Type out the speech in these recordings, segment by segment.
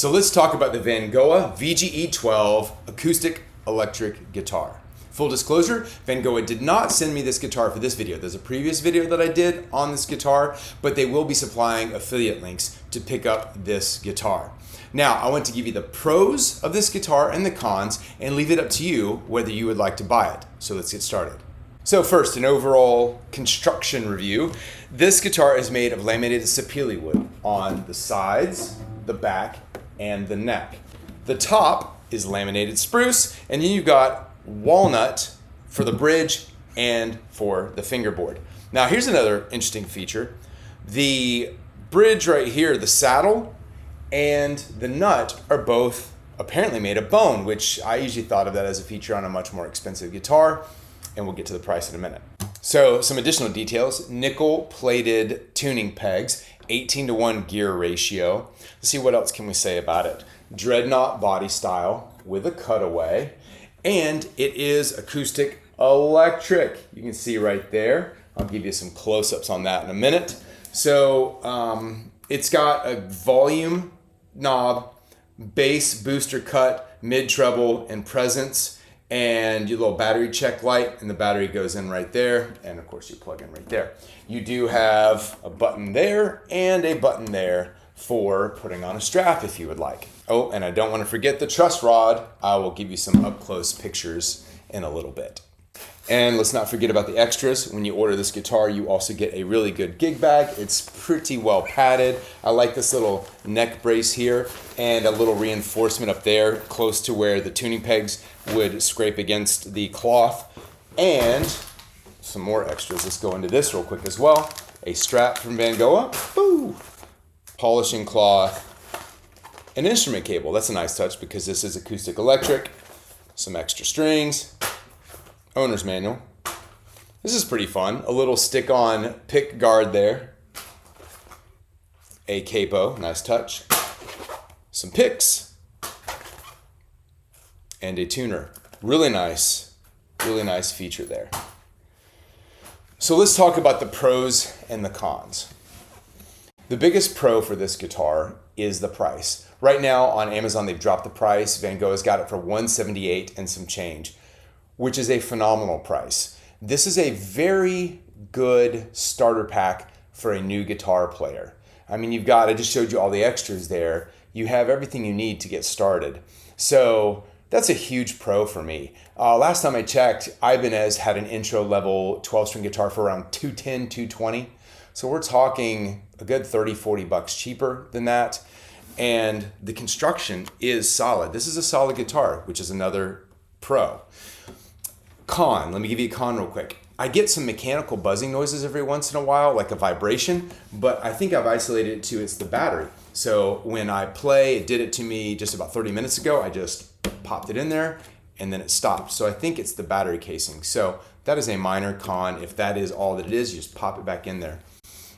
So let's talk about the Vangoa VGE 12 acoustic-electric guitar. Full disclosure, Vangoa did not send me this guitar for this video. There's a previous video that I did on this guitar, but they will be supplying affiliate links to pick up this guitar. Now, I want to give you the pros of this guitar and the cons and leave it up to you whether you would like to buy it. So let's get started. So first, an overall construction review. This guitar is made of laminated Sapele wood on the sides, the back, and the neck. The top is laminated spruce, and then you've got walnut for the bridge and for the fingerboard. Now here's another interesting feature. The bridge right here, the saddle, and the nut are both apparently made of bone, which I usually thought of that as a feature on a much more expensive guitar, and we'll get to the price in a minute. So some additional details: nickel plated tuning pegs, 18:1 gear ratio. Let's see, what else can we say about it? Dreadnought body style with a cutaway, and it is acoustic electric. You can see right there. I'll give you some close-ups on that in a minute. So it's got a volume knob, bass booster cut, mid treble, and presence, and your little battery check light, and the battery goes in right there, and of course you plug in right there. You do have a button there and a button there for putting on a strap if you would like. Oh, and I don't want to forget the truss rod. I will give you some up-close pictures in a little bit. And let's not forget about the extras. When you order this guitar, you also get a really good gig bag. It's pretty well padded. I like this little neck brace here and a little reinforcement up there close to where the tuning pegs would scrape against the cloth. And some more extras. Let's go into this real quick as well. A strap from Vangoa. Woo! Polishing cloth. An instrument cable. That's a nice touch because this is acoustic electric. Some extra strings. Owner's manual. This is pretty fun. A little stick-on pick guard there. A capo, nice touch. Some picks. And a tuner. Really nice feature there. So let's talk about the pros and the cons. The biggest pro for this guitar is the price. Right now on Amazon they've dropped the price. Vangoa's got it for $178 and some change, which is a phenomenal price. This is a very good starter pack for a new guitar player. I mean, I just showed you all the extras there. You have everything you need to get started. So that's a huge pro for me. Last time I checked, Ibanez had an intro level 12-string guitar for around $210, $220. So we're talking a good 30, 40 bucks cheaper than that. And the construction is solid. This is a solid guitar, which is another pro. Con, let me give you a con real quick. I get some mechanical buzzing noises every once in a while, like a vibration, but I think I've isolated it to it's the battery. So when I play, it did it to me just about 30 minutes ago. I just popped it in there and then it stopped. So I think it's the battery casing. So that is a minor con. If that is all that it is, you just pop it back in there.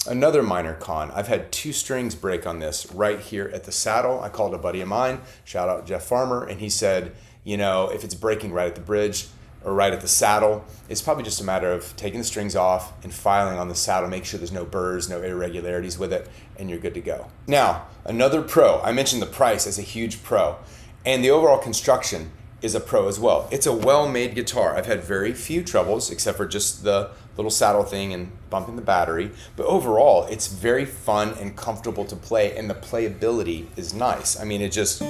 Another minor con, I've had 2 strings break on this right here at the saddle. I called a buddy of mine, shout out Jeff Farmer, and he said, you know, if it's breaking right at the bridge or right at the saddle, it's probably just a matter of taking the strings off and filing on the saddle, make sure there's no burrs, no irregularities with it, and you're good to go. Now, another pro, I mentioned the price as a huge pro, and the overall construction is a pro as well. It's a well-made guitar. I've had very few troubles except for just the little saddle thing and bumping the battery, but overall it's very fun and comfortable to play, and the playability is nice. I mean, it just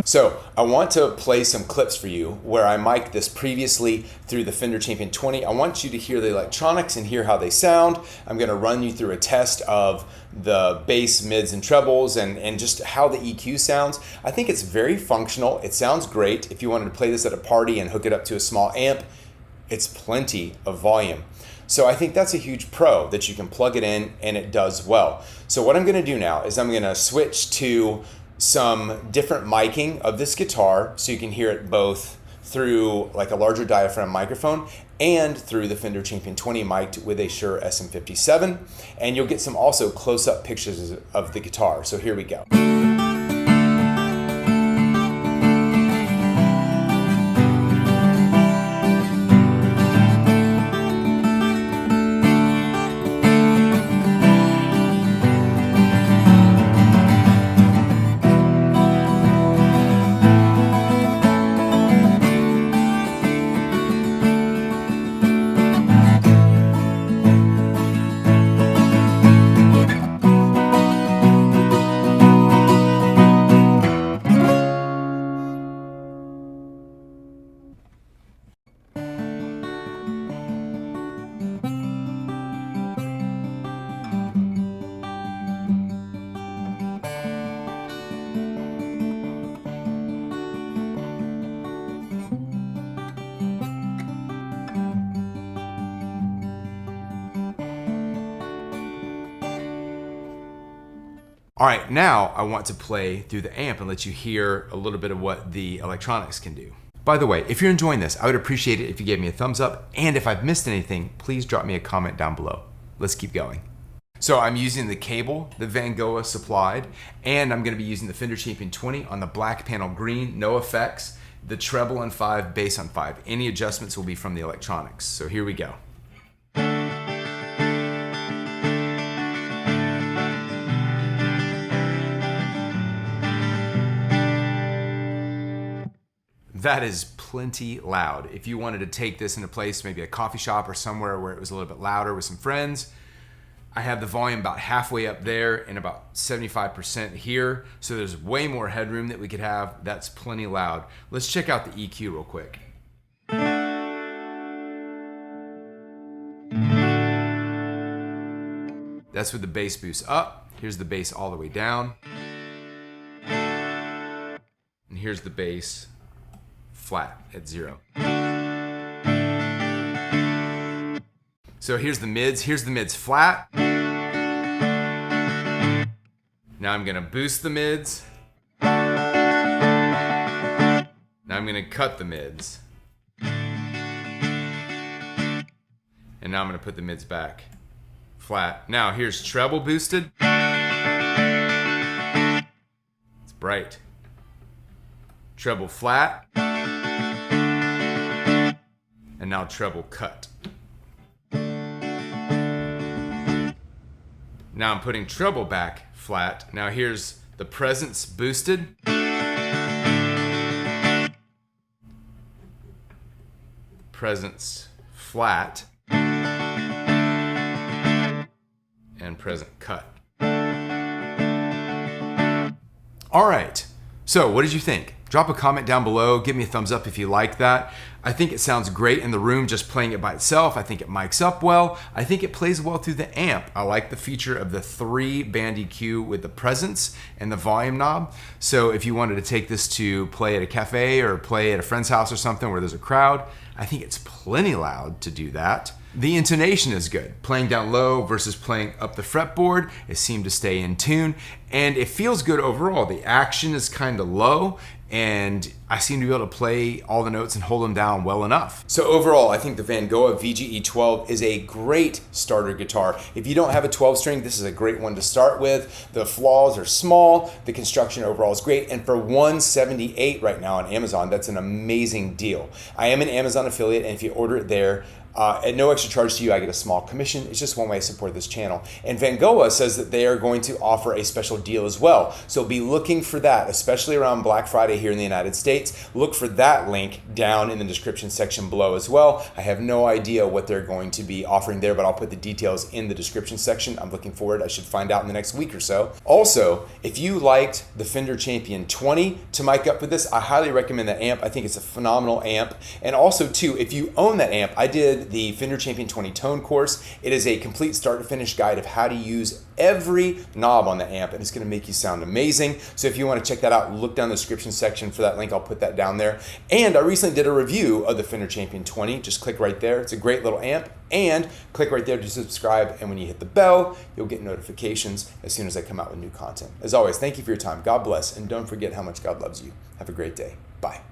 So I want to play some clips for you where I mic'd this previously through the Fender Champion 20. I want you to hear the electronics and hear how they sound. I'm going to run you through a test of the bass, mids, and trebles and just how the EQ sounds. I think it's very functional. It sounds great. If you wanted to play this at a party and hook it up to a small amp, it's plenty of volume. So I think that's a huge pro, that you can plug it in and it does well. So what I'm going to do now is I'm going to switch to some different miking of this guitar so you can hear it both through like a larger diaphragm microphone and through the Fender Champion 20 mic'd with a Shure SM57. And you'll get some also close-up pictures of the guitar. So here we go. All right, now I want to play through the amp and let you hear a little bit of what the electronics can do. By the way, if you're enjoying this, I would appreciate it if you gave me a thumbs up, and if I've missed anything, please drop me a comment down below. Let's keep going. So I'm using the cable that Vangoa supplied, and I'm gonna be using the Fender Champion 20 on the black panel green, no effects, the treble on 5, bass on 5. Any adjustments will be from the electronics. So here we go. That is plenty loud. If you wanted to take this in a place, maybe a coffee shop or somewhere where it was a little bit louder with some friends, I have the volume about halfway up there and about 75% here. So there's way more headroom that we could have. That's plenty loud. Let's check out the EQ real quick. That's with the bass boost up. Here's the bass all the way down. And here's the bass flat at 0. So here's the mids. Here's the mids flat. Now I'm gonna boost the mids. Now I'm gonna cut the mids. And now I'm gonna put the mids back flat. Now here's treble boosted. It's bright. Treble flat. And now treble cut. Now I'm putting treble back flat. Now here's the presence boosted. Presence flat. And present cut. All right, so what did you think? Drop a comment down below, give me a thumbs up if you like that. I think it sounds great in the room just playing it by itself. I think it mics up well. I think it plays well through the amp. I like the feature of the 3-band EQ with the presence and the volume knob. So if you wanted to take this to play at a cafe or play at a friend's house or something where there's a crowd, I think it's plenty loud to do that. The intonation is good. Playing down low versus playing up the fretboard, it seemed to stay in tune, and it feels good overall. The action is kind of low, and I seem to be able to play all the notes and hold them down well enough. So overall, I think the Vangoa VGE 12 is a great starter guitar. If you don't have a 12 string, this is a great one to start with. The flaws are small, the construction overall is great, and for $178 right now on Amazon, that's an amazing deal. I am an Amazon affiliate, and if you order it there, at no extra charge to you, I get a small commission. It's just one way I support this channel. And Vangoa says that they are going to offer a special deal as well. So be looking for that, especially around Black Friday here in the United States. Look for that link down in the description section below as well. I have no idea what they're going to be offering there, but I'll put the details in the description section. I'm looking forward. I should find out in the next week or so. Also, if you liked the Fender Champion 20 to mic up with this, I highly recommend that amp. I think it's a phenomenal amp. And also, too, if you own that amp, I did the Fender Champion 20 tone course. It is a complete start to finish guide of how to use every knob on the amp, and it's going to make you sound amazing. So if you want to check that out, look down the description section for that link. I'll put that down there. And I recently did a review of the Fender Champion 20. Just click right there. It's a great little amp. And click right there to subscribe, and when you hit the bell, you'll get notifications as soon as I come out with new content. As always, thank you for your time. God bless, and don't forget how much God loves you. Have a great day. Bye.